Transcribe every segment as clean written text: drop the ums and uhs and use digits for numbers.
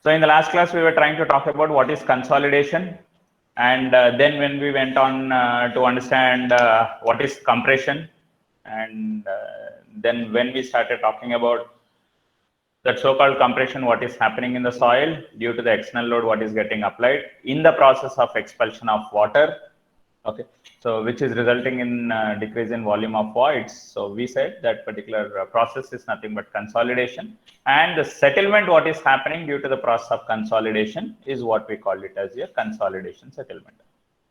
So in the last class, we were trying to talk about what is consolidation. And then when we went on to understand what is compression, and then when we started talking about that so-called compression, what is happening in the soil due to the external load, what is getting applied in the process of expulsion of water. Okay, so which is resulting in decrease in volume of voids. So we said that particular process is nothing but consolidation, and the settlement what is happening due to the process of consolidation is what we call it as a consolidation settlement.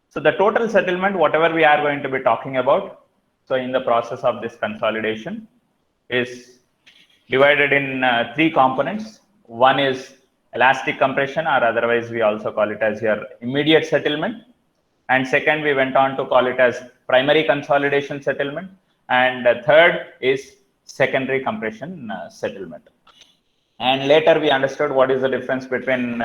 So the total settlement, whatever we are going to be talking about, so in the process of this consolidation is divided in three components. One is elastic compression, or otherwise we also call it as your immediate settlement. And second, we went on to call it as primary consolidation settlement. And third is secondary compression settlement. And later we understood what is the difference between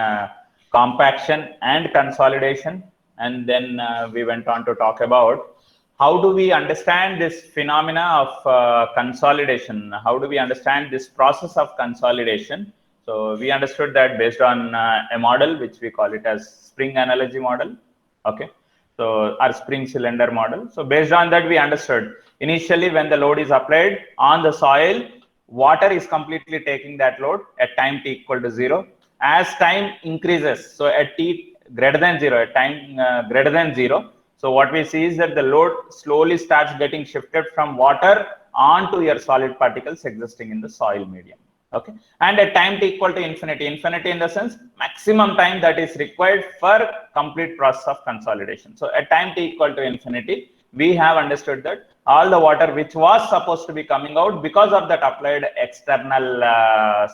compaction and consolidation. And then we went on to talk about how do we understand this phenomena of consolidation? How do we understand this process of consolidation? So we understood that based on a model, which we call it as spring analogy model. Okay. So our spring cylinder model. So based on that, we understood initially when the load is applied on the soil, water is completely taking that load at time t equal to 0. As time increases, so at t greater than 0, at time greater than 0. So what we see is that the load slowly starts getting shifted from water onto your solid particles existing in the soil medium. Okay, and at time t equal to infinity in the sense maximum time that is required for complete process of consolidation. So at time t equal to infinity, we have understood that all the water which was supposed to be coming out because of that applied external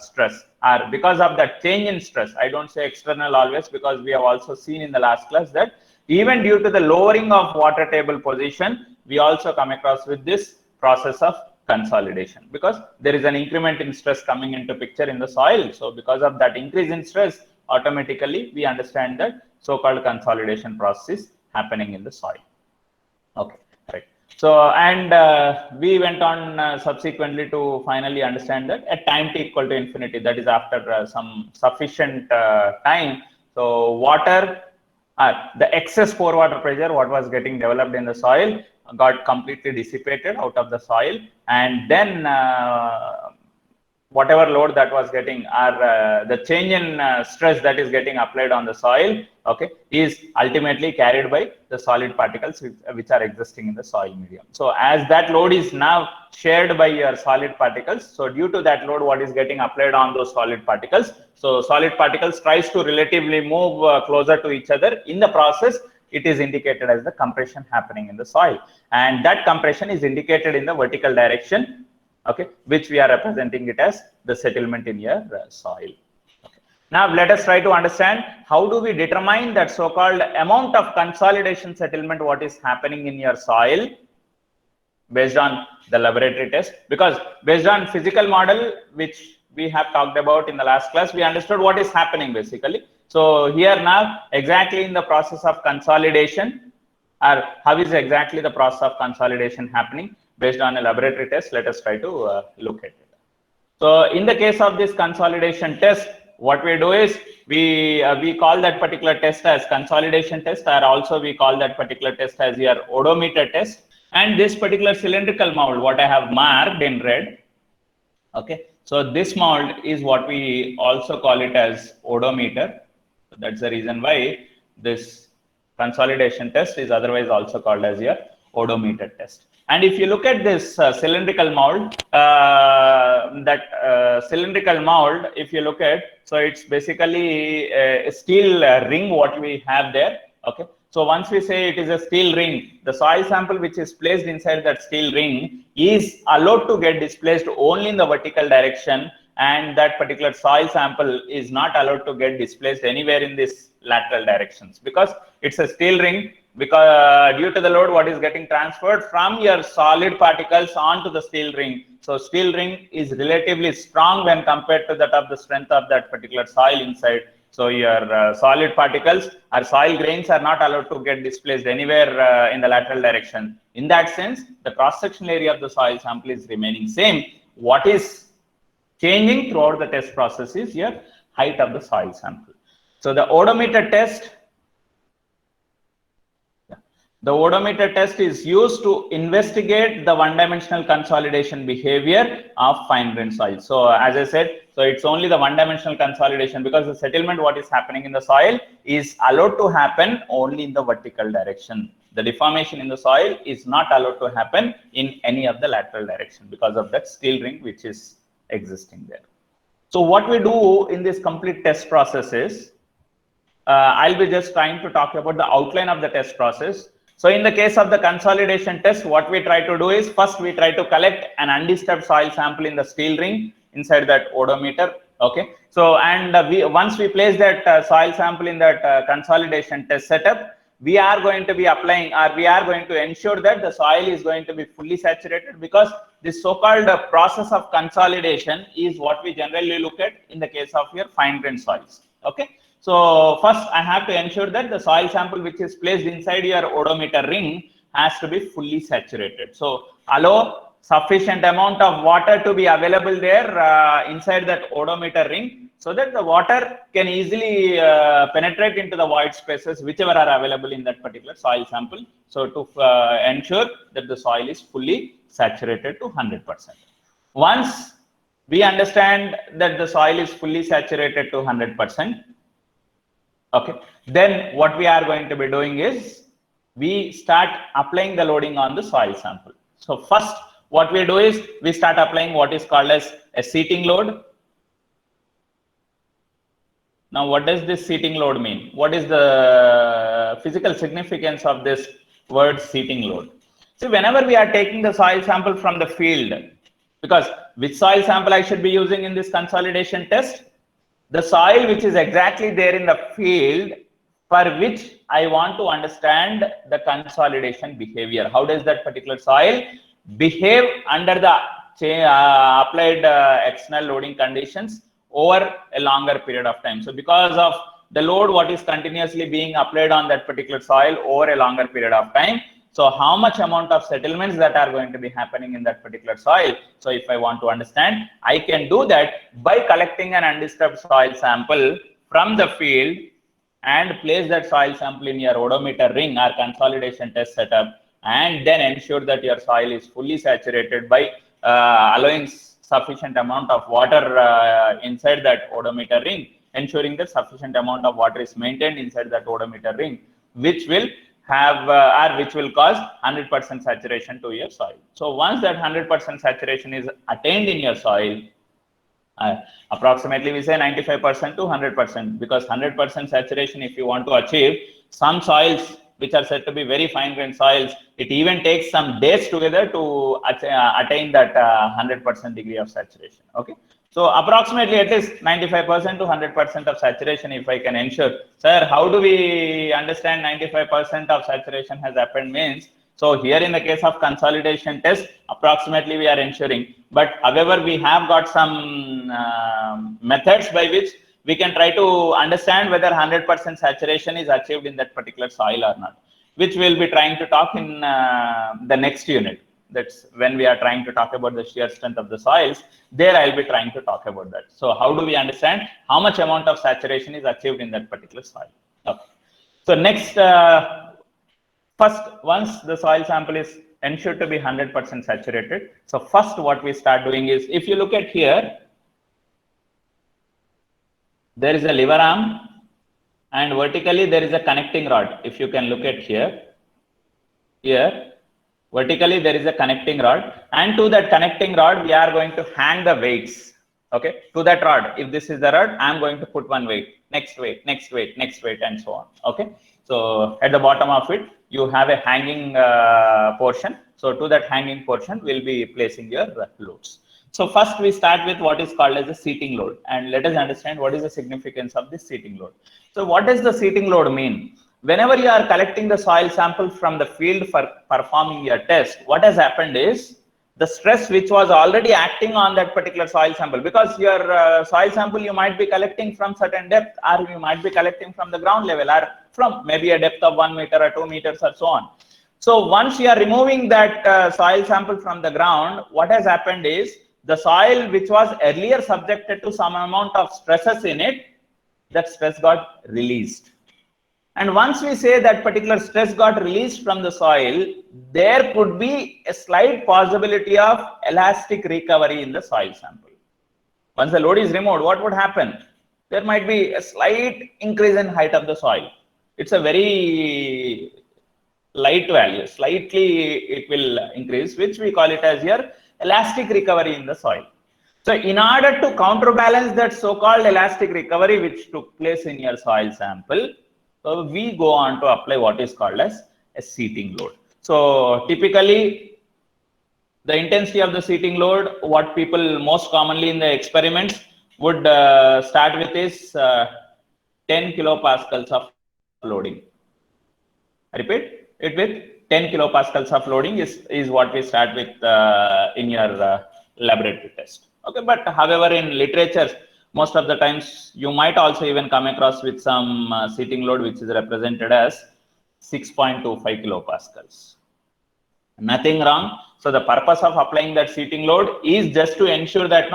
stress, or because of that change in stress. I don't say external always, because we have also seen in the last class that even due to the lowering of water table position, we also come across with this process of consolidation, because there is an increment in stress coming into picture in the soil. So because of that increase in stress, automatically we understand that so-called consolidation process is happening in the soil. Okay, right. So, and we went on subsequently to finally understand that at time t equal to infinity, that is after some sufficient time, so water, the excess pore water pressure what was getting developed in the soil got completely dissipated out of the soil, and then whatever load that was getting, or the change in stress that is getting applied on the soil, okay, is ultimately carried by the solid particles which are existing in the soil medium. So as that load is now shared by your solid particles, so due to that load what is getting applied on those solid particles, so solid particles tries to relatively move closer to each other. In the process, it is indicated as the compression happening in the soil, and that compression is indicated in the vertical direction, okay, which we are representing it as the settlement in your soil. Okay. Now let us try to understand how do we determine that so-called amount of consolidation settlement what is happening in your soil based on the laboratory test, because based on physical model which we have talked about in the last class, we understood what is happening basically. So here now exactly in the process of consolidation, or how is exactly the process of consolidation happening based on a laboratory test, let us try to look at it. So in the case of this consolidation test, what we do is we call that particular test as consolidation test, or also we call that particular test as your odometer test. And this particular cylindrical mold what I have marked in red, okay, so this mold is what we also call it as odometer. So that's the reason why this consolidation test is otherwise also called as your odometer test. And if you look at this cylindrical mold, cylindrical mold, if you look at, so it's basically a steel ring what we have there. Okay, so once we say it is a steel ring, the soil sample which is placed inside that steel ring is allowed to get displaced only in the vertical direction, and that particular soil sample is not allowed to get displaced anywhere in this lateral directions, because it's a steel ring, because due to the load what is getting transferred from your solid particles onto the steel ring. So steel ring is relatively strong when compared to that of the strength of that particular soil inside. So your solid particles or soil grains are not allowed to get displaced anywhere in the lateral direction. In that sense, the cross-sectional area of the soil sample is remaining same. What is changing throughout the test process is here height of the soil sample. So the odometer test, is used to investigate the one-dimensional consolidation behavior of fine-grained soil. So as I said, so it's only the one-dimensional consolidation, because the settlement what is happening in the soil is allowed to happen only in the vertical direction. The deformation in the soil is not allowed to happen in any of the lateral direction because of that steel ring which is existing there. So what we do in this complete test process is, I'll be just trying to talk about the outline of the test process. So in the case of the consolidation test, what we try to do is, first we try to collect an undisturbed soil sample in the steel ring inside that odometer. Okay. So, and once we place that soil sample in that consolidation test setup, we are going to be applying, or we are going to ensure that the soil is going to be fully saturated, because this so-called process of consolidation is what we generally look at in the case of your fine-grained soils. Okay. So first I have to ensure that the soil sample which is placed inside your odometer ring has to be fully saturated. So allow sufficient amount of water to be available there inside that odometer ring, so that the water can easily penetrate into the void spaces whichever are available in that particular soil sample. So to ensure that the soil is fully saturated to 100%. Once we understand that the soil is fully saturated to 100%, okay, then what we are going to be doing is, we start applying the loading on the soil sample. So first what we do is, we start applying what is called as a seating load. Now what does this seating load mean? What is the physical significance of this word seating load? So whenever we are taking the soil sample from the field, because which soil sample I should be using in this consolidation test? The soil which is exactly there in the field, for which I want to understand the consolidation behavior. How does that particular soil behave under the applied external loading conditions over a longer period of time? So because of the load what is continuously being applied on that particular soil over a longer period of time, so how much amount of settlements that are going to be happening in that particular soil? So if I want to understand, I can do that by collecting an undisturbed soil sample from the field and place that soil sample in your odometer ring or consolidation test setup, and then ensure that your soil is fully saturated by allowing sufficient amount of water inside that odometer ring, ensuring that sufficient amount of water is maintained inside that odometer ring, which will have or which will cause 100% saturation to your soil. So once that 100% saturation is attained in your soil, approximately we say 95% to 100%, because 100% saturation if you want to achieve, some soils which are said to be very fine-grained soils, it even takes some days together to attain that 100% degree of saturation. Okay. So approximately at least 95% to 100% of saturation if I can ensure. Sir, how do we understand 95% of saturation has happened means? So here in the case of consolidation test, approximately we are ensuring. But however, we have got some methods by which we can try to understand whether 100% saturation is achieved in that particular soil or not, which we'll be trying to talk in the next unit. That's when we are trying to talk about the shear strength of the soils. There I'll be trying to talk about that. So how do we understand how much amount of saturation is achieved in that particular soil? Okay. So next, first, once the soil sample is ensured to be 100% saturated. So first what we start doing is, if you look at here, there is a lever arm and vertically there is a connecting rod. If you can look at here, vertically there is a connecting rod, and to that connecting rod we are going to hang the weights. Okay, to that rod, if this is the rod, I am going to put one weight, next weight, next weight, next weight, and so on. Okay, so at the bottom of it you have a hanging portion. So to that hanging portion we'll be placing your loads. So first we start with what is called as the seating load, and let us understand what is the significance of this seating load. So what does the seating load mean? Whenever you are collecting the soil sample from the field for performing your test, what has happened is, the stress which was already acting on that particular soil sample, because your soil sample you might be collecting from certain depth, or you might be collecting from the ground level, or from maybe a depth of 1 meter or 2 meters or so on. So once you are removing that soil sample from the ground, what has happened is, the soil which was earlier subjected to some amount of stresses in it, that stress got released. And once we say that particular stress got released from the soil, there could be a slight possibility of elastic recovery in the soil sample. Once the load is removed, what would happen? There might be a slight increase in height of the soil. It's a very light value, slightly it will increase, which we call it as your elastic recovery in the soil. So in order to counterbalance that so-called elastic recovery which took place in your soil sample, so we go on to apply what is called as a seating load. So typically, the intensity of the seating load, what people most commonly in the experiments would start with is 10 kilopascals of loading. I repeat it with 10 kilopascals of loading is what we start with in your laboratory test. Okay, but however, in literature, most of the times you might also even come across with some seating load which is represented as 6.25 kilopascals. Nothing wrong. So the purpose of applying that seating load is just to ensure that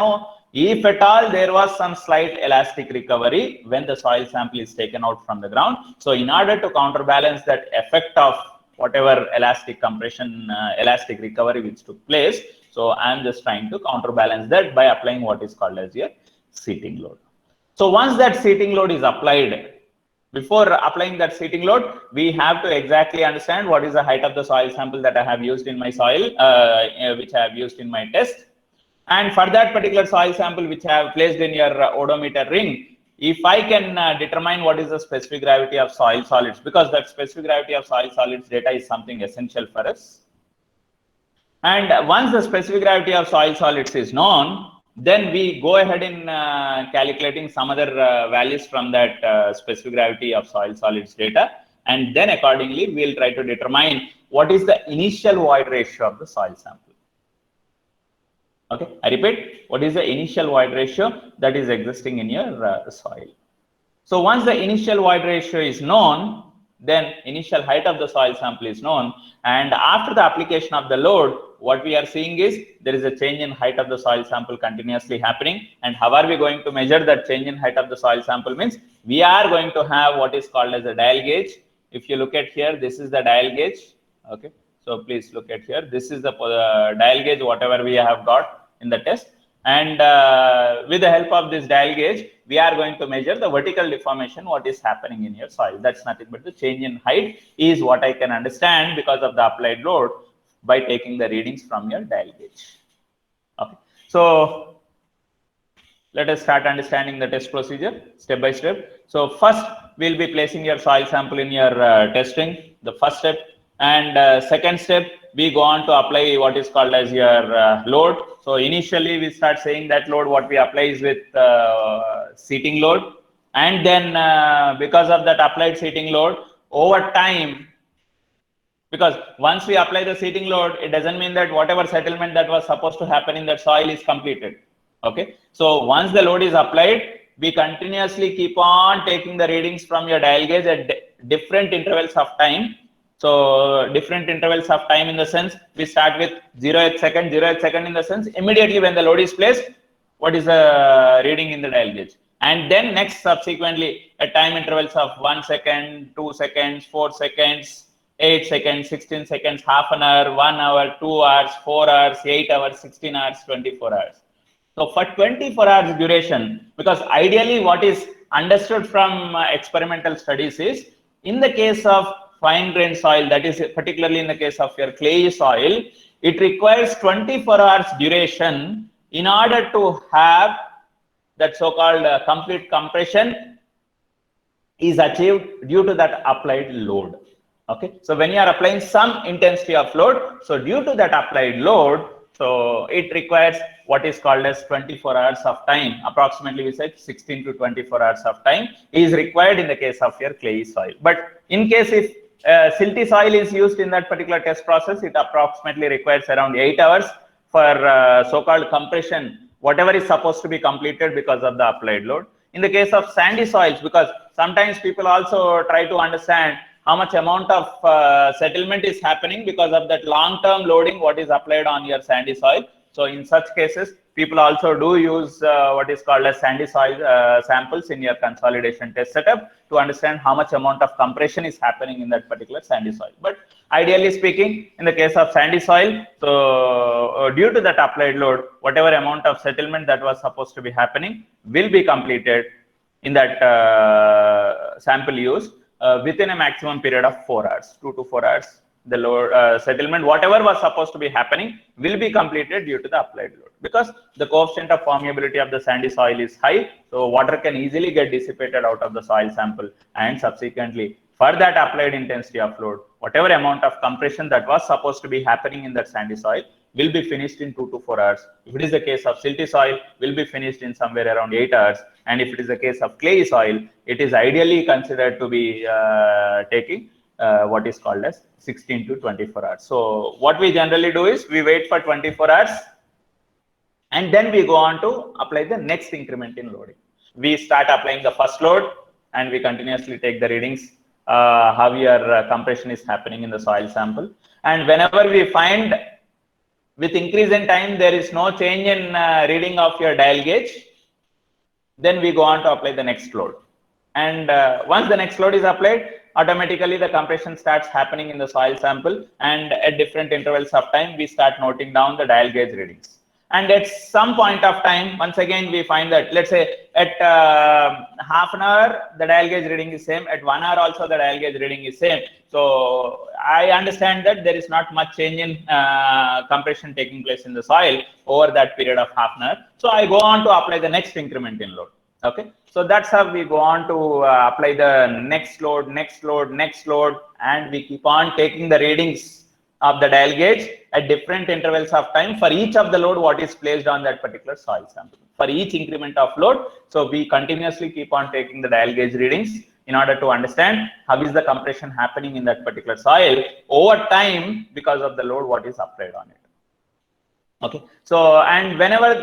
if at all there was some slight elastic recovery when the soil sample is taken out from the ground. So in order to counterbalance that effect of whatever elastic compression, elastic recovery which took place, so I am just trying to counterbalance that by applying what is called as your seating load. So once that seating load is applied, before applying that seating load, we have to exactly understand what is the height of the soil sample that I have used in my soil, which I have used in my test. And for that particular soil sample which I have placed in your odometer ring, if I can determine what is the specific gravity of soil solids, because that specific gravity of soil solids data is something essential for us. And once the specific gravity of soil solids is known, then we go ahead in calculating some other values from that specific gravity of soil solids data. And then accordingly, we'll try to determine what is the initial void ratio of the soil sample. Okay, I repeat, what is the initial void ratio that is existing in your soil? So once the initial void ratio is known, then initial height of the soil sample is known. And after the application of the load, what we are seeing is there is a change in height of the soil sample continuously happening. And how are we going to measure that change in height of the soil sample? Means we are going to have what is called as a dial gauge. If you look at here, this is the dial gauge. Okay, so please look at here. This is the dial gauge, whatever we have got in the test. And with the help of this dial gauge, we are going to measure the vertical deformation, what is happening in your soil. That's nothing but the change in height is what I can understand because of the applied load by taking the readings from your dial gauge. Okay, so let us start understanding the test procedure step by step. So first, we'll be placing your soil sample in your testing, the first step. And second step, we go on to apply what is called as your load. So initially we start saying that load what we apply is with seating load, and then because of that applied seating load over time, because once we apply the seating load, it doesn't mean that whatever settlement that was supposed to happen in that soil is completed. Okay, so once the load is applied, we continuously keep on taking the readings from your dial gauge at different intervals of time. So different intervals of time in the sense, we start with 0th second, 0th second in the sense, immediately when the load is placed, what is the reading in the dial gauge? And then next subsequently at time intervals of 1 second, 2 seconds, 4 seconds, 8 seconds, 16 seconds, half an hour, 1 hour, 2 hours, 4 hours, 8 hours, 16 hours, 24 hours. So for 24 hours duration, because ideally what is understood from experimental studies is, in the case of fine grained soil, that is particularly in the case of your clay soil, it requires 24 hours duration in order to have that so-called complete compression is achieved due to that applied load. Okay, so when you are applying some intensity of load, so due to that applied load, so it requires what is called as 24 hours of time, approximately we said 16 to 24 hours of time is required in the case of your clay soil. But in case if silty soil is used in that particular test process, it approximately requires around 8 hours for so-called compression, whatever is supposed to be completed because of the applied load. In the case of sandy soils, because sometimes people also try to understand how much amount of settlement is happening because of that long-term loading what is applied on your sandy soil. So in such cases, People also do use what is called as sandy soil samples in your consolidation test setup to understand how much amount of compression is happening in that particular sandy soil. But ideally speaking, in the case of sandy soil, so due to that applied load, whatever amount of settlement that was supposed to be happening will be completed in that sample used within a maximum period of 4 hours, 2 to 4 hours. The load settlement, whatever was supposed to be happening, will be completed due to the applied load, because the coefficient of permeability of the sandy soil is high, so water can easily get dissipated out of the soil sample, and subsequently for that applied intensity of load, whatever amount of compression that was supposed to be happening in that sandy soil will be finished in 2 to 4 hours. If it is the case of silty soil, will be finished in somewhere around 8 hours, and if it is the case of clayey soil, it is ideally considered to be taking what is called as 16 to 24 hours. So what we generally do is we wait for 24 hours and then we go on to apply the next increment in loading. We start applying the first load and we continuously take the readings, how your compression is happening in the soil sample. And whenever we find with increase in time there is no change in reading of your dial gauge, then we go on to apply the next load. And once the next load is applied, automatically the compression starts happening in the soil sample, and at different intervals of time we start noting down the dial gauge readings. And at some point of time, once again we find that, let's say at half an hour the dial gauge reading is same, at 1 hour also the dial gauge reading is same. So I understand that there is not much change in compression taking place in the soil over that period of half an hour. So I go on to apply the next increment in load. Okay, so that's how we go on to apply the next load, and we keep on taking the readings of the dial gauge at different intervals of time for each of the load what is placed on that particular soil sample. For each increment of load, so we continuously keep on taking the dial gauge readings in order to understand how is the compression happening in that particular soil over time because of the load what is applied on it. Okay, so and whenever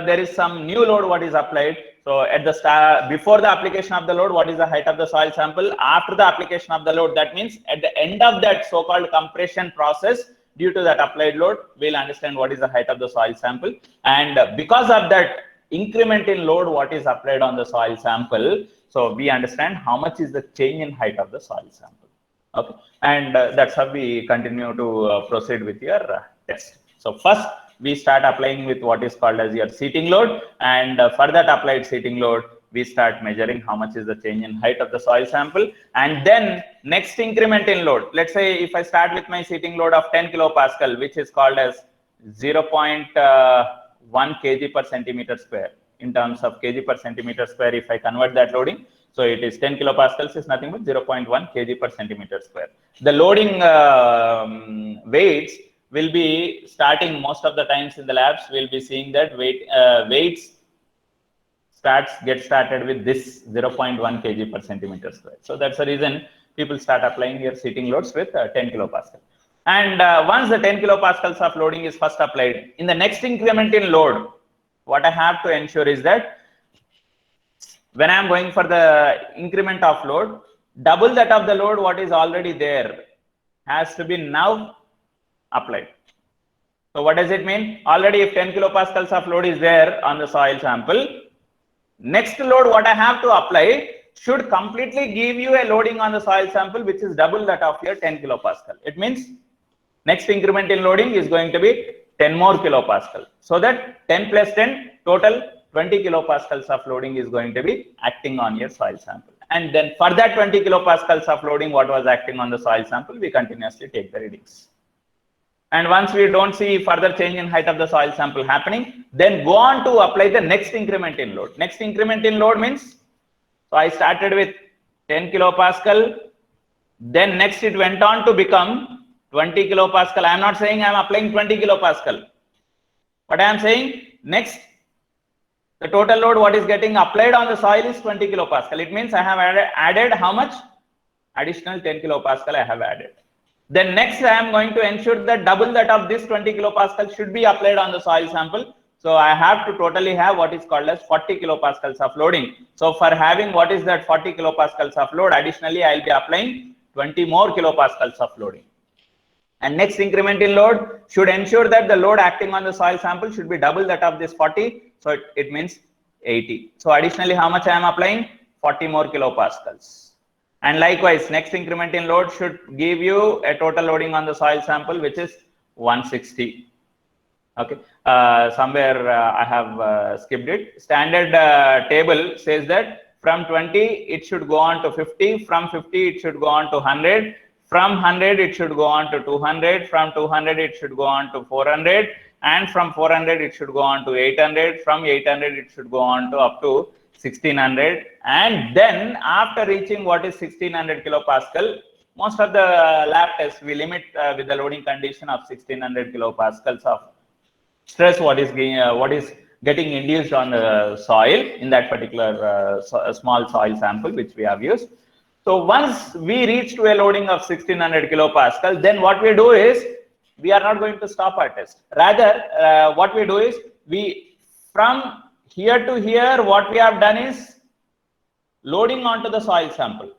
there is some new load what is applied, so at the start, before the application of the load, what is the height of the soil sample? After the application of the load, that means at the end of that so-called compression process, due to that applied load, we'll understand what is the height of the soil sample. And because of that increment in load, what is applied on the soil sample, so we understand how much is the change in height of the soil sample. Okay, and that's how we continue to proceed with your test. So first, we start applying with what is called as your seating load, and for that applied seating load, we start measuring how much is the change in height of the soil sample. And then next increment in load, let's say if I start with my seating load of 10 kilopascal, which is called as 0.1 kg per centimeter square. In terms of kg per centimeter square, if I convert that loading, so it is 10 kilopascals is nothing but 0.1 kg per centimeter square. The loading weights will be starting most of the times in the labs. We'll be seeing that weights get started with this 0.1 kg per centimeter square. So that's the reason people start applying your seating loads with 10 kilopascal. And once the 10 kilopascals of loading is first applied, in the next increment in load, what I have to ensure is that when I'm going for the increment of load, double that of the load what is already there has to be now applied. So what does it mean? Already if 10 kilopascals of load is there on the soil sample, next load what I have to apply should completely give you a loading on the soil sample which is double that of your 10 kilopascal. It means next increment in loading is going to be 10 more kilopascal. So that 10 plus 10 total 20 kilopascals of loading is going to be acting on your soil sample. And then for that 20 kilopascals of loading what was acting on the soil sample, we continuously take the readings. And once we don't see further change in height of the soil sample happening, then go on to apply the next increment in load. Next increment in load means, so I started with 10 kilopascal, then next it went on to become 20 kilopascal. I am not saying I am applying 20 kilopascal. But I am saying next, the total load what is getting applied on the soil is 20 kilopascal. It means I have added how much? Additional 10 kilopascal I have added. Then next I am going to ensure that double that of this 20 kilopascal should be applied on the soil sample. So I have to totally have what is called as 40 kilopascals of loading. So for having what is that 40 kilopascals of load, additionally I will be applying 20 more kilopascals of loading. And next increment in load should ensure that the load acting on the soil sample should be double that of this 40. So it means 80. So additionally, how much I am applying? 40 more kilopascals. And likewise, next increment in load should give you a total loading on the soil sample, which is 160. Okay, somewhere I have skipped it. Standard table says that from 20 it should go on to 50, from 50 it should go on to 100, from 100 it should go on to 200, from 200 it should go on to 400, and from 400 it should go on to 800, from 800 it should go on to up to 1600, and then after reaching what is 1600 kilopascal, most of the lab tests we limit with the loading condition of 1600 kilopascals of stress what is getting induced on the soil in that particular small soil sample which we have used. So once we reach to a loading of 1600 kilopascal, then what we do is we are not going to stop our test. Rather, what we do is we from here to here, what we have done is loading onto the soil sample.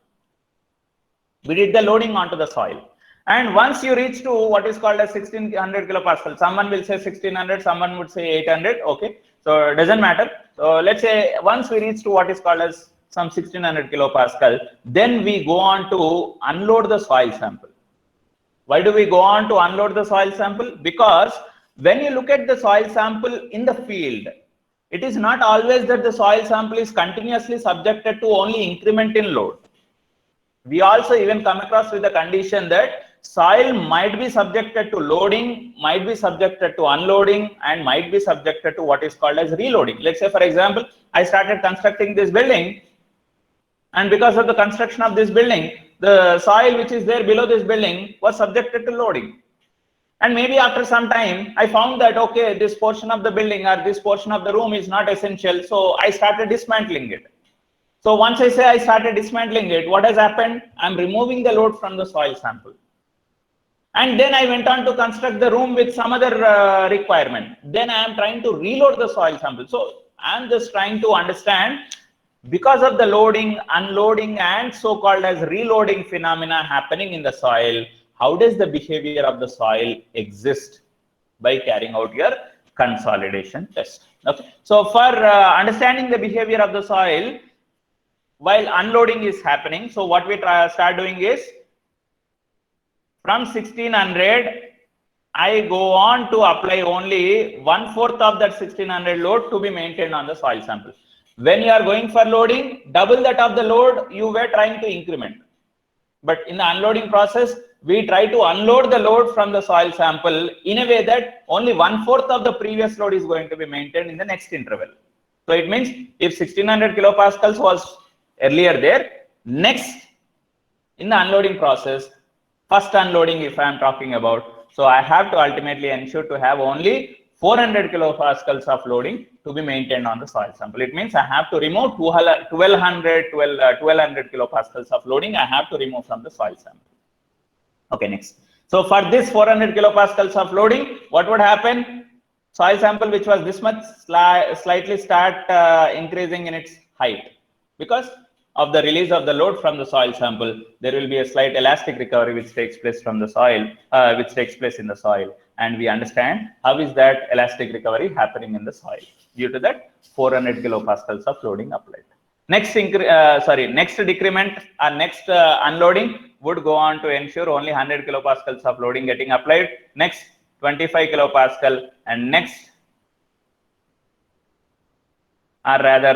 We did the loading onto the soil. And once you reach to what is called as 1600 kilopascal, someone will say 1600, someone would say 800. Okay, so it doesn't matter. So let's say once we reach to what is called as some 1600 kilopascal, then we go on to unload the soil sample. Why do we go on to unload the soil sample? Because when you look at the soil sample in the field, it is not always that the soil sample is continuously subjected to only increment in load. We also even come across with the condition that soil might be subjected to loading, might be subjected to unloading, and might be subjected to what is called as reloading. Let's say, for example, I started constructing this building, and because of the construction of this building, the soil which is there below this building was subjected to loading. And maybe after some time, I found that, okay, this portion of the building or this portion of the room is not essential, so I started dismantling it. So once I say I started dismantling it, what has happened? I'm removing the load from the soil sample. And then I went on to construct the room with some other requirement. Then I am trying to reload the soil sample. So I'm just trying to understand, because of the loading, unloading, and so-called as reloading phenomena happening in the soil, how does the behavior of the soil exist by carrying out your consolidation test? Okay. So for understanding the behavior of the soil while unloading is happening, so what we start doing is, from 1600, I go on to apply only 1/4 of that 1600 load to be maintained on the soil sample. When you are going for loading, double that of the load you were trying to increment. But in the unloading process, we try to unload the load from the soil sample in a way that only 1/4 of the previous load is going to be maintained in the next interval. So it means if 1600 kilopascals was earlier there, next in the unloading process, first unloading if I am talking about, so I have to ultimately ensure to have only 400 kilopascals of loading to be maintained on the soil sample. It means I have to remove 1200 kilopascals of loading I have to remove from the soil sample. Okay, next. So for this 400 kilopascals of loading, what would happen? Soil sample which was this much slightly start increasing in its height. Because of the release of the load from the soil sample, there will be a slight elastic recovery which takes place from the soil, which takes place in the soil. And we understand how is that elastic recovery happening in the soil due to that 400 kilopascals of loading applied. Next decrement or next unloading would go on to ensure only 100 kilopascals of loading getting applied. Next 25 kilopascal, and next, or rather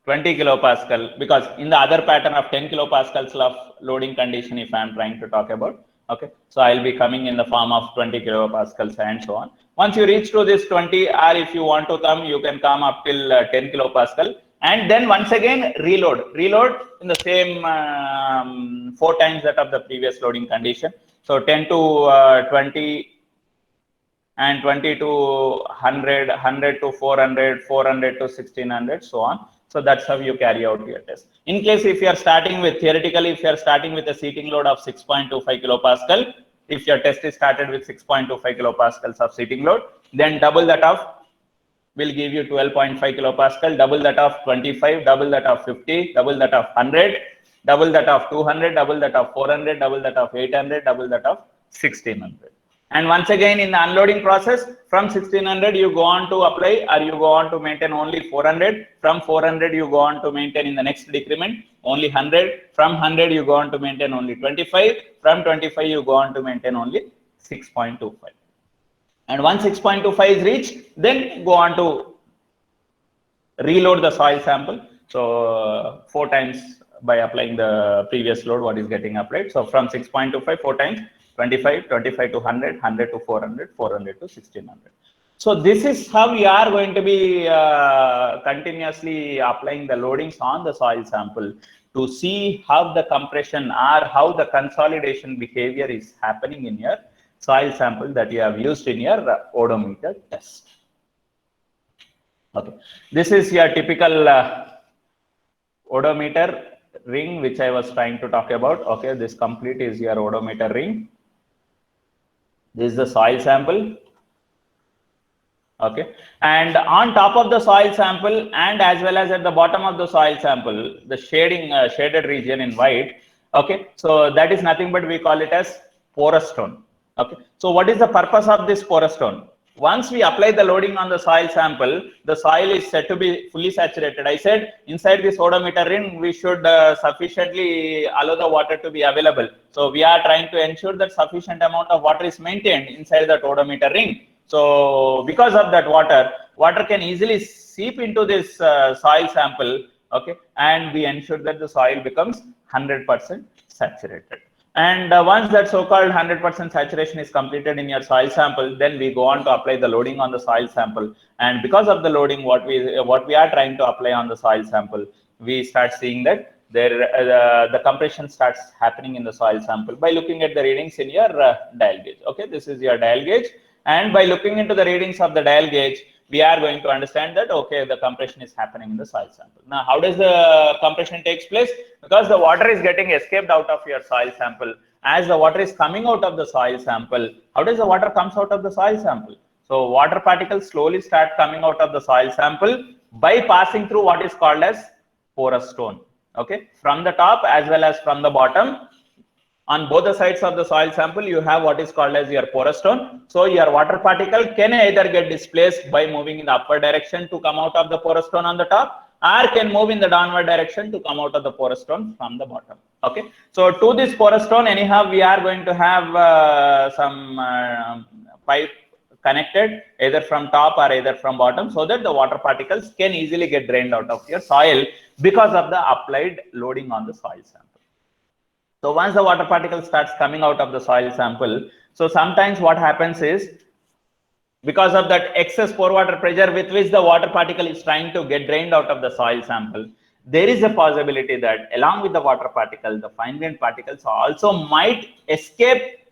20 kilopascal, because in the other pattern of 10 kilopascals of loading condition, if I am trying to talk about, okay, so I'll be coming in the form of 20 kilopascals and so on. Once you reach to this 20, or if you want to come, you can come up till 10 kilopascal, and then once again reload in the same 4 times that of the previous loading condition. So 10 to 20, and 20 to 100, 100 to 400, 400 to 1600, so on. So that's how you carry out your test. In case if you are starting with, theoretically, if you are starting with a seating load of 6.25 kilopascal, if your test is started with 6.25 kilopascals of seating load, then double that of will give you 12.5 kilopascal, double that of 25, double that of 50, double that of 100, double that of 200, double that of 400, double that of 800, double that of 1600. And once again in the unloading process, from 1600 you go on to apply or you go on to maintain only 400. From 400 you go on to maintain in the next decrement only 100. From 100 you go on to maintain only 25. From 25 you go on to maintain only 6.25. And once 6.25 is reached, then go on to reload the soil sample. So 4 times by applying the previous load what is getting applied. So from 6.25 4 times 25, 25 to 100, 100 to 400, 400 to 1600. So this is how we are going to be continuously applying the loadings on the soil sample to see how the compression or how the consolidation behavior is happening in your soil sample that you have used in your odometer test. Okay, this is your typical odometer ring which I was trying to talk about. Okay, this complete is your odometer ring. This is the soil sample. Okay, and on top of the soil sample and as well as at the bottom of the soil sample, the shaded region in white. Okay, so that is nothing but we call it as porous stone. Okay, so what is the purpose of this porous stone? Once we apply the loading on the soil sample, the soil is said to be fully saturated. I said inside this odometer ring, we should sufficiently allow the water to be available. So we are trying to ensure that sufficient amount of water is maintained inside that odometer ring. So because of that water can easily seep into this soil sample. Okay, and we ensure that the soil becomes 100% saturated. And once that so-called 100% saturation is completed in your soil sample, then we go on to apply the loading on the soil sample. And because of the loading, what we are trying to apply on the soil sample, we start seeing that the compression starts happening in the soil sample by looking at the readings in your dial gauge. Okay, this is your dial gauge, and by looking into the readings of the dial gauge, we are going to understand that okay, the compression is happening in the soil sample. Now, how does the compression takes place? Because the water is getting escaped out of your soil sample. As the water is coming out of the soil sample, how does the water comes out of the soil sample? So water particles slowly start coming out of the soil sample by passing through what is called as porous stone. Okay, from the top as well as from the bottom. On both the sides of the soil sample, you have what is called as your porous stone. So your water particle can either get displaced by moving in the upward direction to come out of the porous stone on the top, or can move in the downward direction to come out of the porous stone from the bottom. Okay, so to this porous stone, anyhow, we are going to have some pipe connected either from top or either from bottom, so that the water particles can easily get drained out of your soil because of the applied loading on the soil sample. So once the water particle starts coming out of the soil sample, so sometimes what happens is, because of that excess pore water pressure with which the water particle is trying to get drained out of the soil sample, there is a possibility that along with the water particle, the fine grained particles also might escape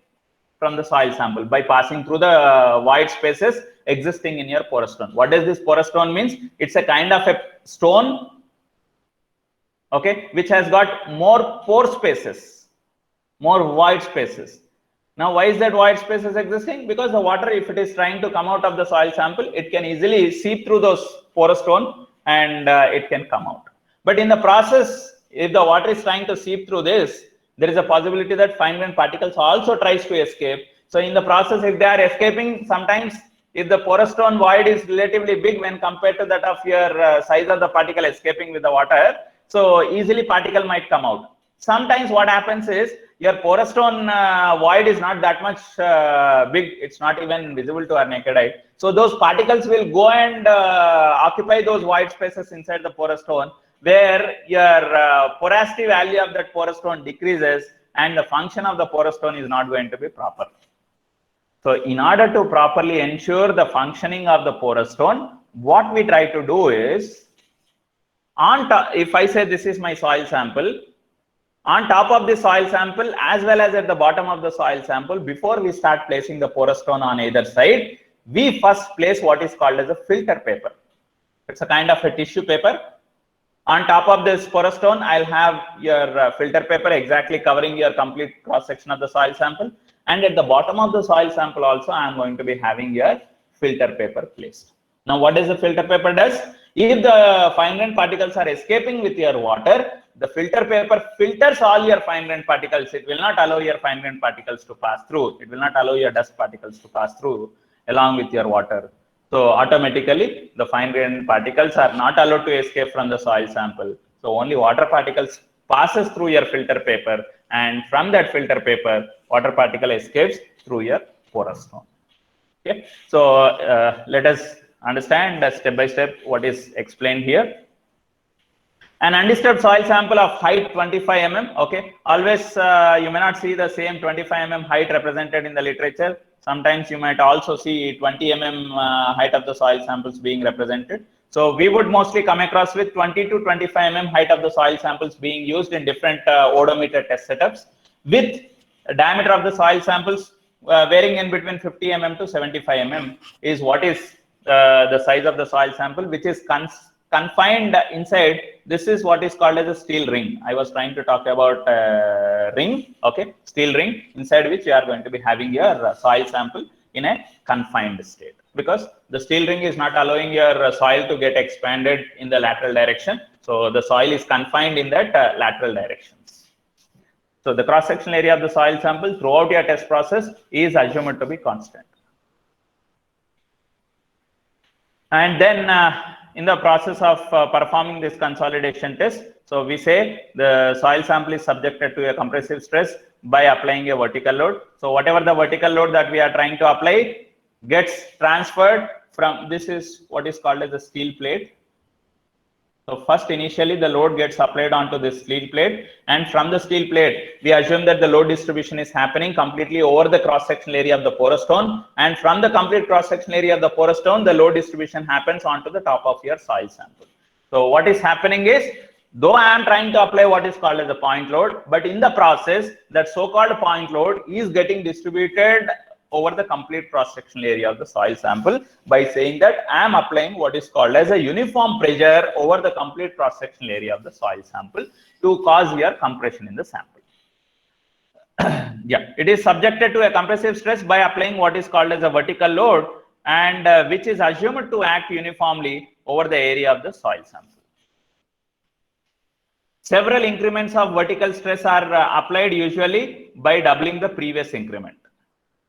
from the soil sample by passing through the void spaces existing in your porous stone. What does this porous stone means? It's a kind of a stone, okay, which has got more pore spaces, more void spaces. Now, why is that void spaces existing? Because the water, if it is trying to come out of the soil sample, it can easily seep through those porous stone and it can come out. But in the process, if the water is trying to seep through this, there is a possibility that fine grained particles also tries to escape. So in the process, if they are escaping, sometimes if the porous stone void is relatively big when compared to that of your size of the particle escaping with the water, so easily particle might come out. Sometimes what happens is your porous stone void is not that much big, it's not even visible to our naked eye. So those particles will go and occupy those void spaces inside the porous stone, where your porosity value of that porous stone decreases and the function of the porous stone is not going to be proper. So in order to properly ensure the functioning of the porous stone, what we try to do is, on top, if I say this is my soil sample, on top of the soil sample as well as at the bottom of the soil sample, before we start placing the porous stone on either side, we first place what is called as a filter paper. It's a kind of a tissue paper. On top of this porous stone, I'll have your filter paper exactly covering your complete cross section of the soil sample. And at the bottom of the soil sample also, I'm going to be having your filter paper placed. Now, what does the filter paper does? If the fine grained particles are escaping with your water, the filter paper filters all your fine grained particles. It will not allow your fine grained particles to pass through. It will not allow your dust particles to pass through along with your water. So automatically the fine grained particles are not allowed to escape from the soil sample. So only water particles passes through your filter paper, and from that filter paper, water particle escapes through your porous stone. Okay, so let us understand step by step what is explained here. An undisturbed soil sample of height 25 mm. Okay, always you may not see the same 25 mm height represented in the literature. Sometimes you might also see 20 mm height of the soil samples being represented. So we would mostly come across with 20 to 25 mm height of the soil samples being used in different odometer test setups, with diameter of the soil samples varying in between 50 mm to 75 mm is what is the size of the soil sample, which is confined inside. This is what is called as a steel ring. I was trying to talk about ring, okay, steel ring, inside which you are going to be having your soil sample in a confined state, because the steel ring is not allowing your soil to get expanded in the lateral direction. So the soil is confined in that lateral directions. So the cross-sectional area of the soil sample throughout your test process is assumed to be constant. And then in the process of performing this consolidation test, so we say the soil sample is subjected to a compressive stress by applying a vertical load. So whatever the vertical load that we are trying to apply gets transferred from, this is what is called as a steel plate. So first, initially the load gets applied onto this steel plate, and from the steel plate we assume that the load distribution is happening completely over the cross-sectional area of the porous stone, and from the complete cross-sectional area of the porous stone, the load distribution happens onto the top of your soil sample. So what is happening is, though I am trying to apply what is called as a point load, but in the process that so-called point load is getting distributed over the complete cross-sectional area of the soil sample by saying that I am applying what is called as a uniform pressure over the complete cross-sectional area of the soil sample to cause your compression in the sample. Yeah, it is subjected to a compressive stress by applying what is called as a vertical load, and which is assumed to act uniformly over the area of the soil sample. Several increments of vertical stress are applied usually by doubling the previous increment.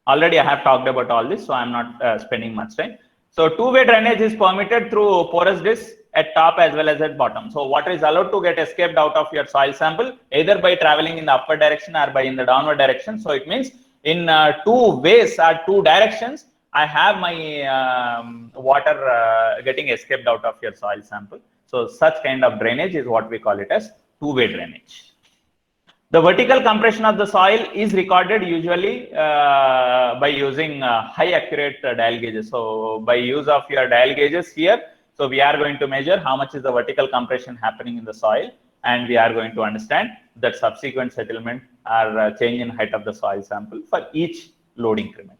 Already I have talked about all this, so I'm not spending much time. So two-way drainage is permitted through porous discs at top as well as at bottom. So water is allowed to get escaped out of your soil sample either by traveling in the upward direction or by in the downward direction. So it means in two ways or two directions, I have my water getting escaped out of your soil sample. So such kind of drainage is what we call it as two-way drainage. The vertical compression of the soil is recorded usually by using high accurate dial gauges. So by use of your dial gauges here, so we are going to measure how much is the vertical compression happening in the soil, and we are going to understand that subsequent settlement or change in height of the soil sample for each load increment.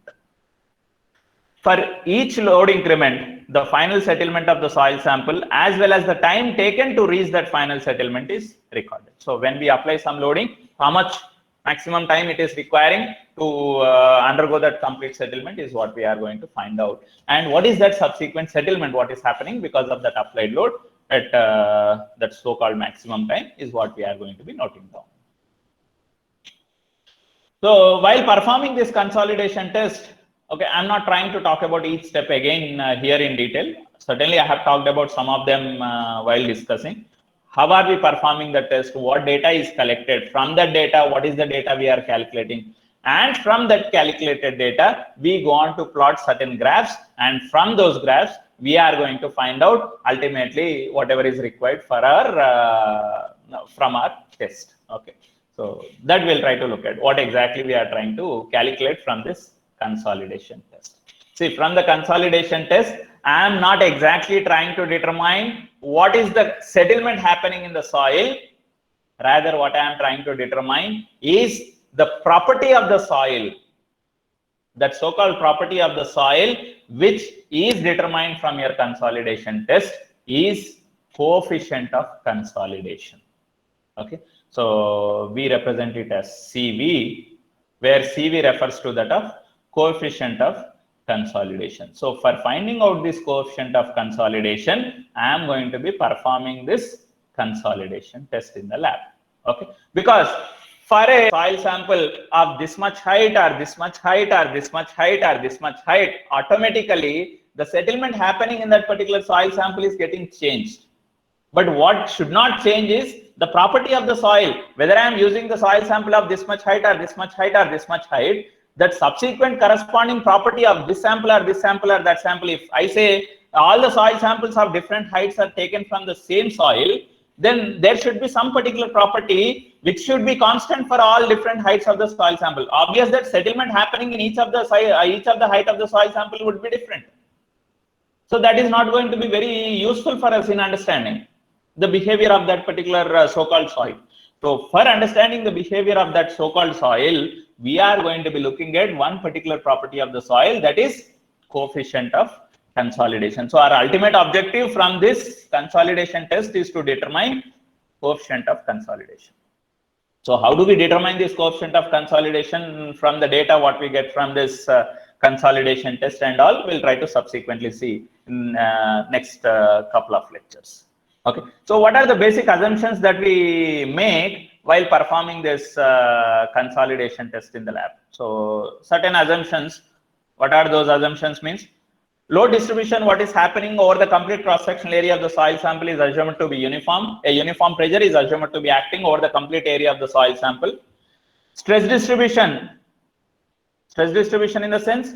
For each load increment, the final settlement of the soil sample as well as the time taken to reach that final settlement is recorded. So when we apply some loading, how much maximum time it is requiring to undergo that complete settlement is what we are going to find out. And what is that subsequent settlement, what is happening because of that applied load at that so-called maximum time is what we are going to be noting down. So while performing this consolidation test, okay, I'm not trying to talk about each step again here in detail. Certainly, I have talked about some of them while discussing. How are we performing the test? What data is collected? From that data, what is the data we are calculating? And from that calculated data, we go on to plot certain graphs. And from those graphs, we are going to find out ultimately whatever is required for our from our test. Okay, so that we'll try to look at what exactly we are trying to calculate from this consolidation test. See, from the consolidation test, I am not exactly trying to determine what is the settlement happening in the soil. Rather, what I am trying to determine is the property of the soil, that so-called property of the soil, which is determined from your consolidation test, is coefficient of consolidation. Okay, so we represent it as CV, where CV refers to that of coefficient of consolidation. So for finding out this coefficient of consolidation, I am going to be performing this consolidation test in the lab. Okay, because for a soil sample of this much height or this much height or this much height or this much height, automatically the settlement happening in that particular soil sample is getting changed. But what should not change is the property of the soil. Whether I am using the soil sample of this much height or this much height or this much height, that subsequent corresponding property of this sample or this sample or that sample, if I say all the soil samples of different heights are taken from the same soil, then there should be some particular property which should be constant for all different heights of the soil sample. Obvious that settlement happening in each of the height of the soil sample would be different. So that is not going to be very useful for us in understanding the behavior of that particular so-called soil. So for understanding the behavior of that so-called soil, we are going to be looking at one particular property of the soil, that is coefficient of consolidation. So our ultimate objective from this consolidation test is to determine coefficient of consolidation. So how do we determine this coefficient of consolidation from the data what we get from this consolidation test and all? We'll try to subsequently see in next couple of lectures. Okay, so what are the basic assumptions that we make while performing this consolidation test in the lab? So certain assumptions. What are those assumptions? Means load distribution, what is happening over the complete cross-sectional area of the soil sample is assumed to be uniform. A uniform pressure is assumed to be acting over the complete area of the soil sample. Stress distribution in the sense,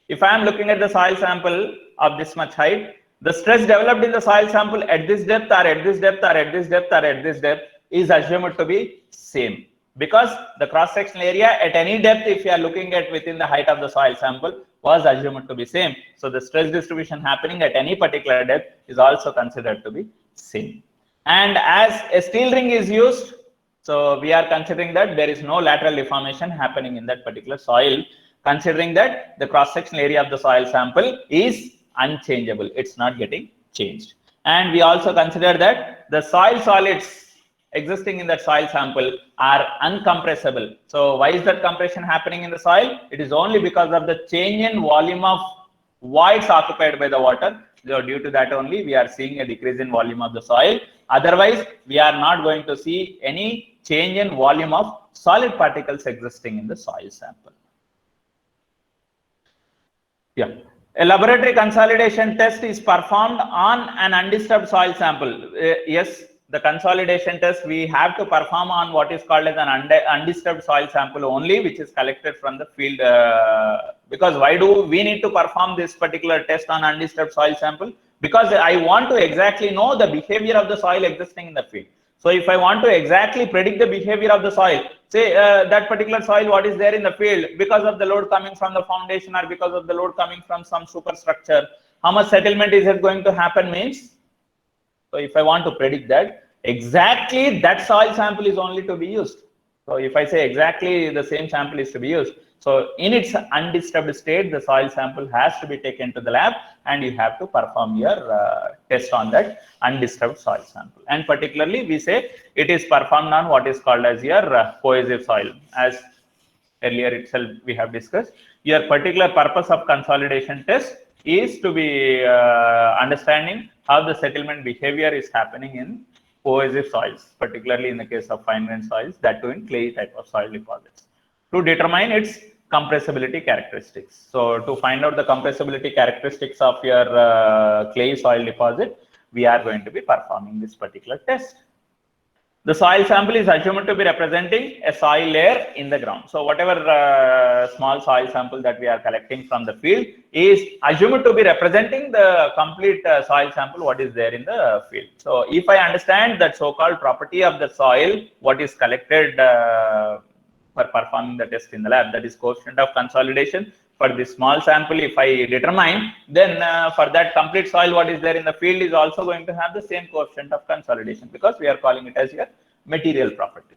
if I am looking at the soil sample of this much height, the stress developed in the soil sample at this depth or at this depth or at this depth or at this depth is assumed to be same, because the cross-sectional area at any depth, if you are looking at within the height of the soil sample, was assumed to be same. So the stress distribution happening at any particular depth is also considered to be same. And as a steel ring is used, so we are considering that there is no lateral deformation happening in that particular soil, considering that the cross-sectional area of the soil sample is unchangeable, it's not getting changed. And we also consider that the soil solids existing in that soil sample are uncompressible. So why is that compression happening in the soil? It is only because of the change in volume of voids occupied by the water. So due to that only we are seeing a decrease in volume of the soil. Otherwise, we are not going to see any change in volume of solid particles existing in the soil sample. Yeah. A laboratory consolidation test is performed on an undisturbed soil sample. Yes, the consolidation test we have to perform on what is called as an undisturbed soil sample only, which is collected from the field. Because why do we need to perform this particular test on undisturbed soil sample? Because I want to exactly know the behavior of the soil existing in the field. So if I want to exactly predict the behavior of the soil, say that particular soil what is there in the field, because of the load coming from the foundation or because of the load coming from some superstructure, how much settlement is it going to happen means. So if I want to predict that, exactly that soil sample is only to be used. So if I say exactly the same sample is to be used, so in its undisturbed state, the soil sample has to be taken to the lab and you have to perform your test on that undisturbed soil sample. And particularly we say it is performed on what is called as your cohesive soil. As earlier itself we have discussed, your particular purpose of consolidation test is to be understanding how the settlement behavior is happening in cohesive soils, particularly in the case of fine grained soils, that too in clay type of soil deposits, to determine its compressibility characteristics. So to find out the compressibility characteristics of your clay soil deposit, we are going to be performing this particular test. The soil sample is assumed to be representing a soil layer in the ground. So whatever small soil sample that we are collecting from the field is assumed to be representing the complete soil sample what is there in the field. So if I understand that so-called property of the soil, what is collected for performing the test in the lab, that is coefficient of consolidation. For this small sample, if I determine, then for that complete soil what is there in the field is also going to have the same coefficient of consolidation, because we are calling it as your material property.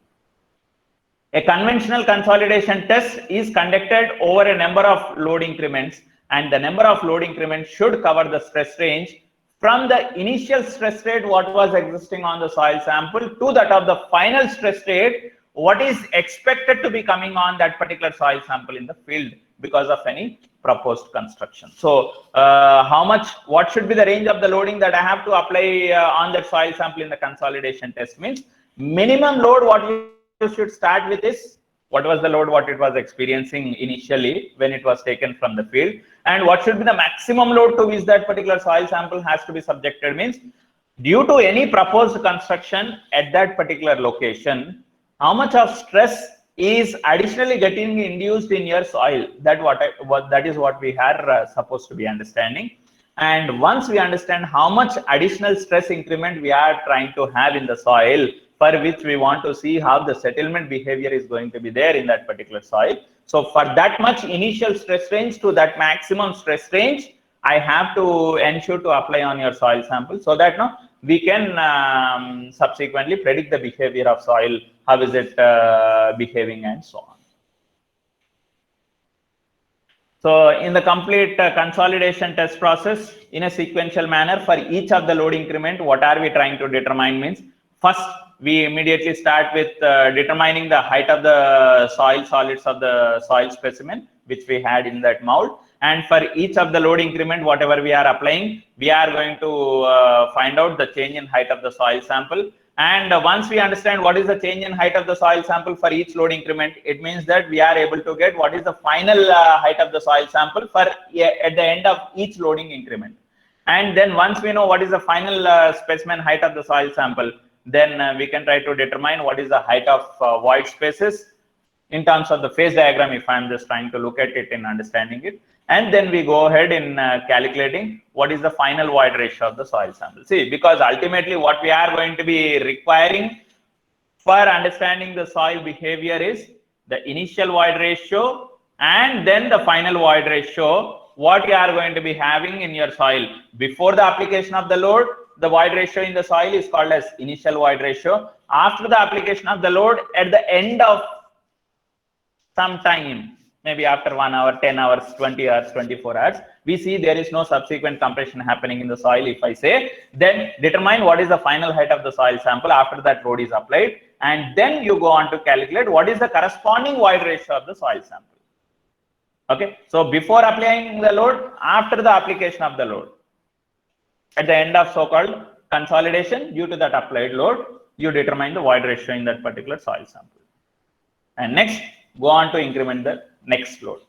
A conventional consolidation test is conducted over a number of load increments, and the number of load increments should cover the stress range from the initial stress rate what was existing on the soil sample to that of the final stress rate what is expected to be coming on that particular soil sample in the field because of any proposed construction. So what should be the range of the loading that I have to apply on that soil sample in the consolidation test? Means minimum load what you should start with is what was the load what it was experiencing initially when it was taken from the field, and what should be the maximum load to which that particular soil sample has to be subjected. Means due to any proposed construction at that particular location, how much of stress is additionally getting induced in your soil. That is what we are supposed to be understanding. And once we understand how much additional stress increment we are trying to have in the soil, for which we want to see how the settlement behavior is going to be there in that particular soil. So for that much initial stress range to that maximum stress range, I have to ensure to apply on your soil sample, so that now we can subsequently predict the behavior of soil, how is it behaving, and so on. So in the complete consolidation test process, in a sequential manner for each of the load increment, what are we trying to determine? Means first we immediately start with determining the height of the soil solids of the soil specimen which we had in that mold. And for each of the load increment, whatever we are applying, we are going to find out the change in height of the soil sample. And once we understand what is the change in height of the soil sample for each load increment, it means that we are able to get what is the final height of the soil sample for at the end of each loading increment. And then once we know what is the final specimen height of the soil sample, then we can try to determine what is the height of void spaces in terms of the phase diagram, if I'm just trying to look at it in understanding it. And then we go ahead in calculating what is the final void ratio of the soil sample. See, because ultimately what we are going to be requiring for understanding the soil behavior is the initial void ratio and then the final void ratio, what you are going to be having in your soil before the application of the load. The void ratio in the soil is called as initial void ratio. After the application of the load, at the end of some time, maybe after 1 hour, 10 hours, 20 hours, 24 hours, we see there is no subsequent compression happening in the soil, if I say, then determine what is the final height of the soil sample after that load is applied, and then you go on to calculate what is the corresponding void ratio of the soil sample. Okay, so before applying the load, after the application of the load, at the end of so-called consolidation, due to that applied load, you determine the void ratio in that particular soil sample. And next, go on to increment the next load.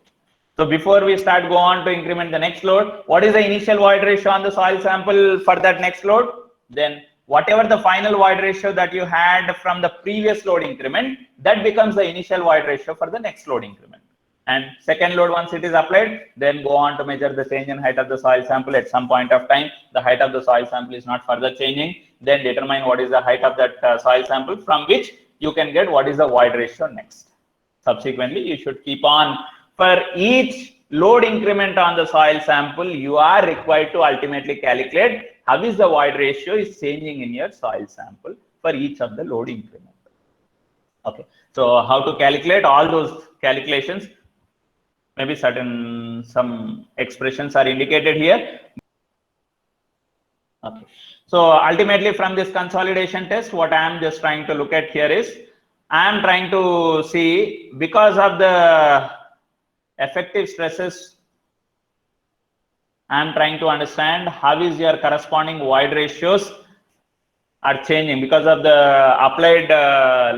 So before we go on to increment the next load, what is the initial void ratio on the soil sample for that next load? Then whatever the final void ratio that you had from the previous load increment, that becomes the initial void ratio for the next load increment. And second load, once it is applied, then go on to measure the change in height of the soil sample at some point of time. The height of the soil sample is not further changing. Then determine what is the height of that soil sample, from which you can get what is the void ratio next. Subsequently, you should keep on. For each load increment on the soil sample, you are required to ultimately calculate how is the void ratio is changing in your soil sample for each of the load increment. Okay, so how to calculate all those calculations? Maybe some expressions are indicated here. Okay, so ultimately from this consolidation test, what I am just trying to look at here is, I am trying to see, because of the effective stresses, I am trying to understand how is your corresponding void ratios are changing because of the applied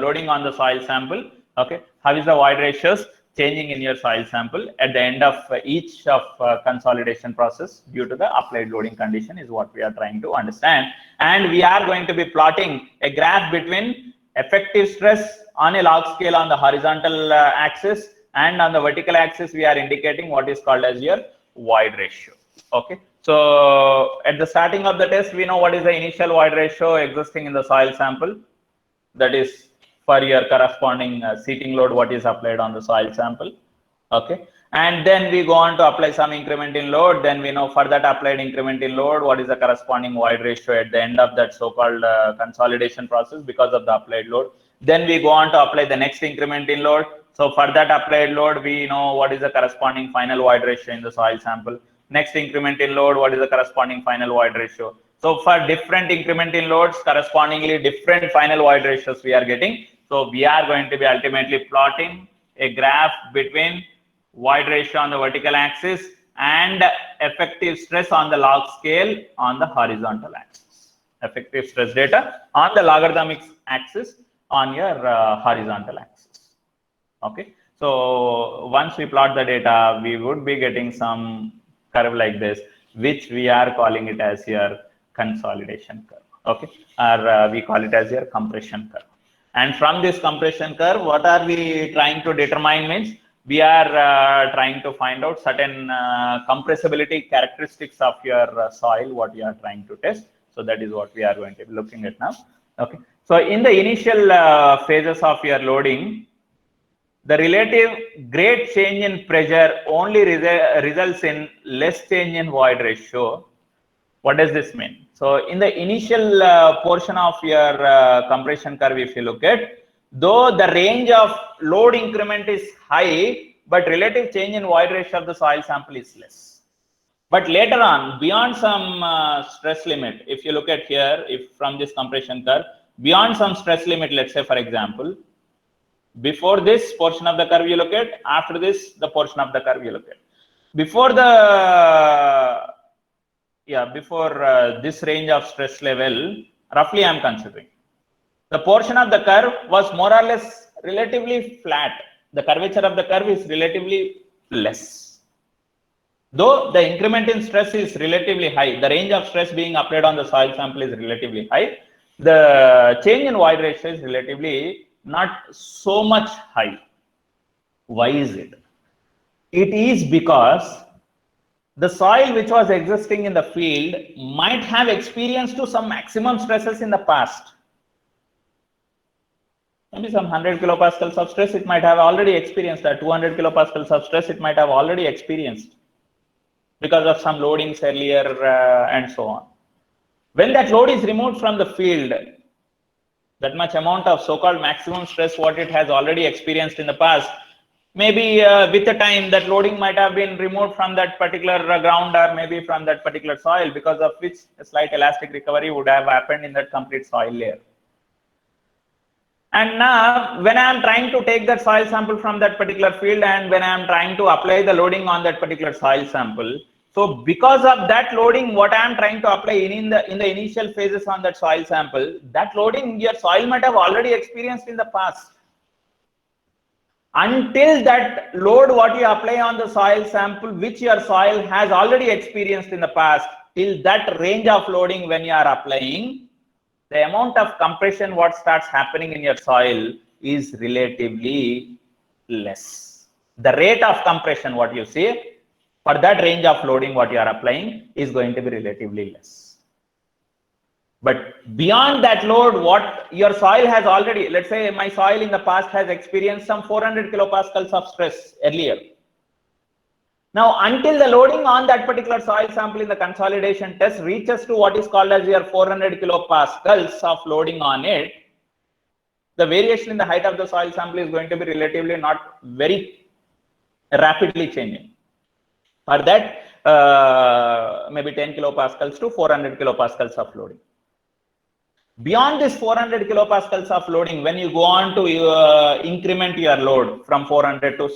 loading on the soil sample. Okay, how is the void ratios changing in your soil sample at the end of each of consolidation process due to the applied loading condition is what we are trying to understand. And we are going to be plotting a graph between effective stress on a log scale on the horizontal axis, and on the vertical axis we are indicating what is called as your void ratio. Okay, so at the starting of the test, we know what is the initial void ratio existing in the soil sample, that is for your corresponding seating load what is applied on the soil sample. Okay, and then we go on to apply some increment in load. Then we know for that applied increment in load what is the corresponding void ratio at the end of that so-called consolidation process because of the applied load. Then we go on to apply the next increment in load. So for that applied load, we know what is the corresponding final void ratio in the soil sample. Next increment in load, what is the corresponding final void ratio. So for different increment in loads, correspondingly different final void ratios we are getting. So we are going to be ultimately plotting a graph between void ratio on the vertical axis and effective stress on the log scale on the horizontal axis. Effective stress data on the logarithmic axis on your horizontal axis. Okay. So once we plot the data, we would be getting some curve like this, which we are calling it as your consolidation curve. Okay. Or we call it as your compression curve. And from this compression curve, what are we trying to determine means we are trying to find out certain compressibility characteristics of your soil, what you are trying to test. So that is what we are going to be looking at now. Okay. So in the initial phases of your loading, the relative great change in pressure only results in less change in void ratio. What does this mean? So in the initial portion of your compression curve, if you look at, though the range of load increment is high, but relative change in void ratio of the soil sample is less. But later on, beyond some stress limit, if you look at here, if from this compression curve, beyond some stress limit, let's say for example, before this portion of the curve you look at, after this, the portion of the curve you look at. Before the, this range of stress level, roughly I am considering, the portion of the curve was more or less relatively flat. The curvature of the curve is relatively less. Though the increment in stress is relatively high, the range of stress being applied on the soil sample is relatively high, the change in void ratio is relatively not so much high. Why is it? It is because the soil which was existing in the field might have experienced to some maximum stresses in the past. Maybe some 100 kilopascals of stress it might have already experienced, that 200 kilopascals of stress it might have already experienced because of some loadings earlier and so on. When that load is removed from the field, that much amount of so-called maximum stress what it has already experienced in the past, maybe with the time that loading might have been removed from that particular ground or maybe from that particular soil, because of which a slight elastic recovery would have happened in that complete soil layer. And now when I am trying to take that soil sample from that particular field and when I am trying to apply the loading on that particular soil sample, so because of that loading what I am trying to apply in the initial phases on that soil sample, that loading your soil might have already experienced in the past. Until that load what you apply on the soil sample which your soil has already experienced in the past, till that range of loading when you are applying, the amount of compression what starts happening in your soil is relatively less. The rate of compression what you see for that range of loading what you are applying is going to be relatively less. But beyond that load, what your soil has already, let's say my soil in the past has experienced some 400 kilopascals of stress earlier. Now, until the loading on that particular soil sample in the consolidation test reaches to what is called as your 400 kilopascals of loading on it, the variation in the height of the soil sample is going to be relatively not very rapidly changing. For that, maybe 10 kilopascals to 400 kilopascals of loading. Beyond this 400 kilopascals of loading, when you go on to increment your load from 400 to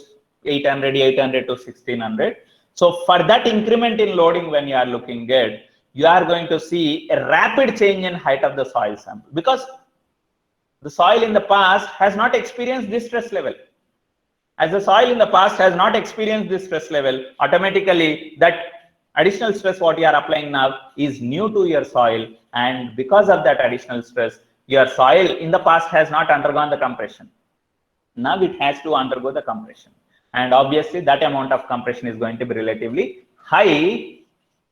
800, 800 to 1600. So for that increment in loading, when you are looking at, you are going to see a rapid change in height of the soil sample because the soil in the past has not experienced this stress level. As the soil in the past has not experienced this stress level, automatically that additional stress what you are applying now is new to your soil, and because of that additional stress, your soil in the past has not undergone the compression. Now it has to undergo the compression, and obviously that amount of compression is going to be relatively high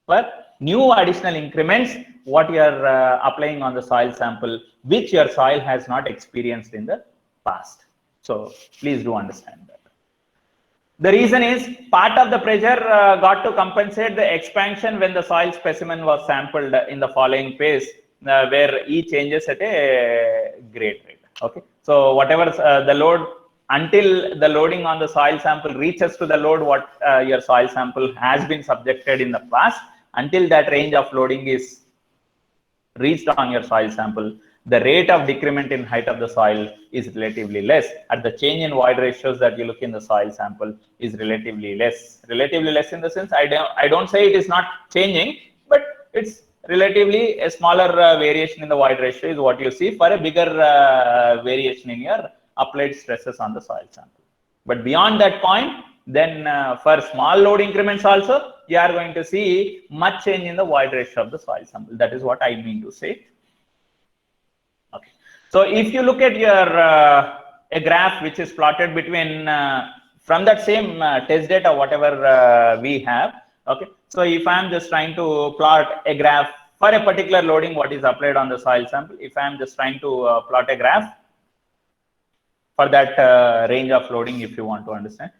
for new additional increments what you are applying on the soil sample which your soil has not experienced in the past. So please do understand that. The reason is part of the pressure got to compensate the expansion when the soil specimen was sampled in the following phase, where E changes at a great rate. Okay, so whatever the load, until the loading on the soil sample reaches to the load what your soil sample has been subjected in the past, until that range of loading is reached on your soil sample, the rate of decrement in height of the soil is relatively less. At the change in void ratios that you look in the soil sample is relatively less. Relatively less in the sense, I don't say it is not changing, but it's relatively a smaller variation in the void ratio is what you see for a bigger variation in your applied stresses on the soil sample. But beyond that point, then for small load increments also, you are going to see much change in the void ratio of the soil sample. That is what I mean to say. Okay. So if you look at your a graph which is plotted between from that same test data, whatever we have. Okay. So if I am just trying to plot a graph for a particular loading, what is applied on the soil sample, if I am just trying to plot a graph for that range of loading, if you want to understand.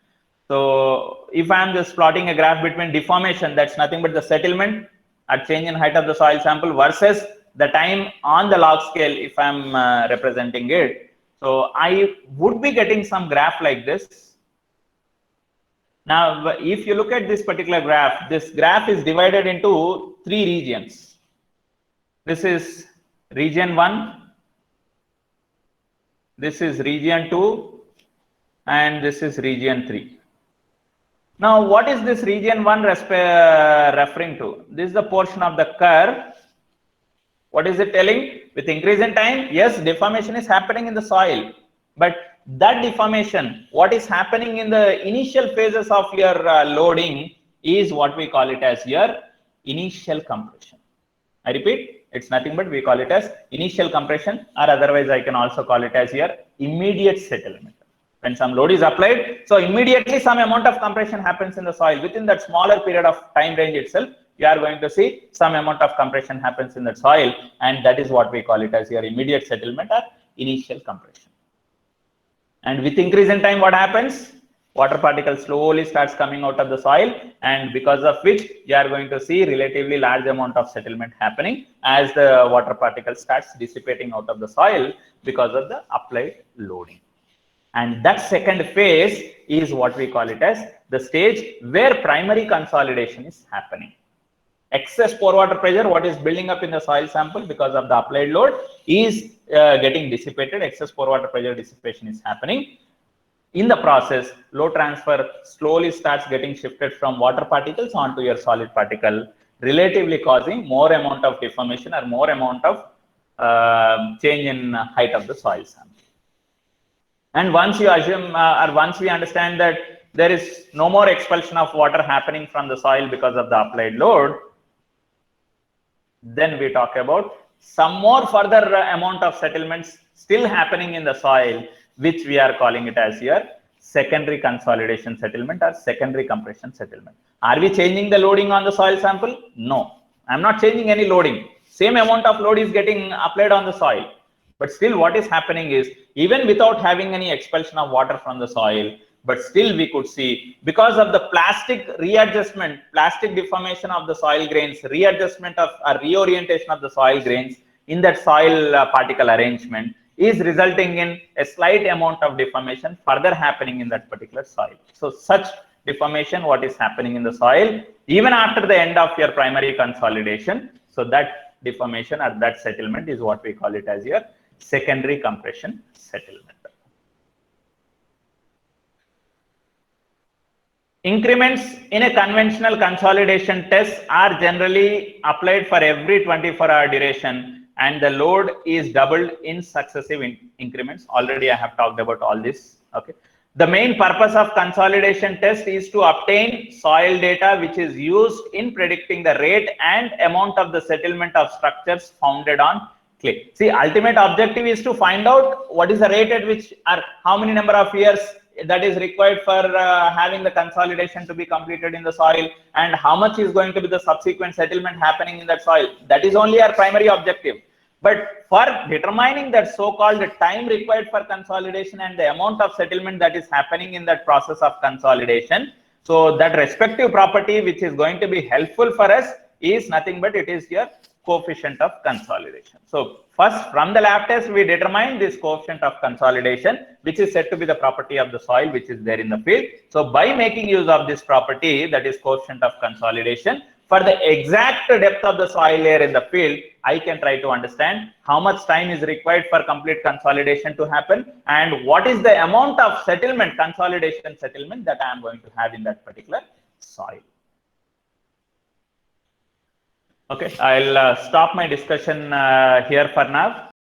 So if I am just plotting a graph between deformation, that's nothing but the settlement at change in height of the soil sample versus the time on the log scale, if I'm representing it. So I would be getting some graph like this. Now, if you look at this particular graph, this graph is divided into 3 regions. This is region 1. This is region 2, and this is region 3. Now, what is this region 1 referring to? This is the portion of the curve. What is it telling? With increase in time, yes, deformation is happening in the soil, but that deformation, what is happening in the initial phases of your loading is what we call it as your initial compression. I repeat, it's nothing but we call it as initial compression, or otherwise I can also call it as your immediate settlement. When some load is applied, so immediately some amount of compression happens in the soil. Within that smaller period of time range itself, you are going to see some amount of compression happens in the soil, and that is what we call it as your immediate settlement or initial compression. And with increase in time, what happens? Water particles slowly starts coming out of the soil, and because of which you are going to see relatively large amount of settlement happening as the water particle starts dissipating out of the soil because of the applied loading. And that second phase is what we call it as the stage where primary consolidation is happening. Excess pore water pressure, what is building up in the soil sample because of the applied load, is getting dissipated. Excess pore water pressure dissipation is happening. In the process, load transfer slowly starts getting shifted from water particles onto your solid particle, relatively causing more amount of deformation or more amount of change in height of the soil sample. And once you assume or once we understand that there is no more expulsion of water happening from the soil because of the applied load, then we talk about some more further amount of settlements still happening in the soil, which we are calling it as your secondary consolidation settlement or secondary compression settlement. Are we changing the loading on the soil sample? No, I'm not changing any loading. Same amount of load is getting applied on the soil. But still what is happening is, even without having any expulsion of water from the soil, but still we could see because of the plastic readjustment, plastic deformation of the soil grains, readjustment of or reorientation of the soil grains in that soil particle arrangement is resulting in a slight amount of deformation further happening in that particular soil. So such deformation, what is happening in the soil, even after the end of your primary consolidation, so that deformation or that settlement is what we call it as your secondary compression settlement. Increments in a conventional consolidation test are generally applied for every 24-hour duration, and the load is doubled in successive increments. Already I have talked about all this. Okay. The main purpose of consolidation test is to obtain soil data which is used in predicting the rate and amount of the settlement of structures founded on clay. See, ultimate objective is to find out what is the rate at which or how many number of years that is required for having the consolidation to be completed in the soil, and how much is going to be the subsequent settlement happening in that soil. That is only our primary objective. But for determining that so-called time required for consolidation and the amount of settlement that is happening in that process of consolidation, so that respective property which is going to be helpful for us is nothing but it is your coefficient of consolidation. So first, from the lab test, we determine this coefficient of consolidation, which is said to be the property of the soil, which is there in the field. So by making use of this property, that is coefficient of consolidation, for the exact depth of the soil layer in the field, I can try to understand how much time is required for complete consolidation to happen, and what is the amount of settlement, consolidation settlement, that I am going to have in that particular soil. Okay, I'll stop my discussion here for now.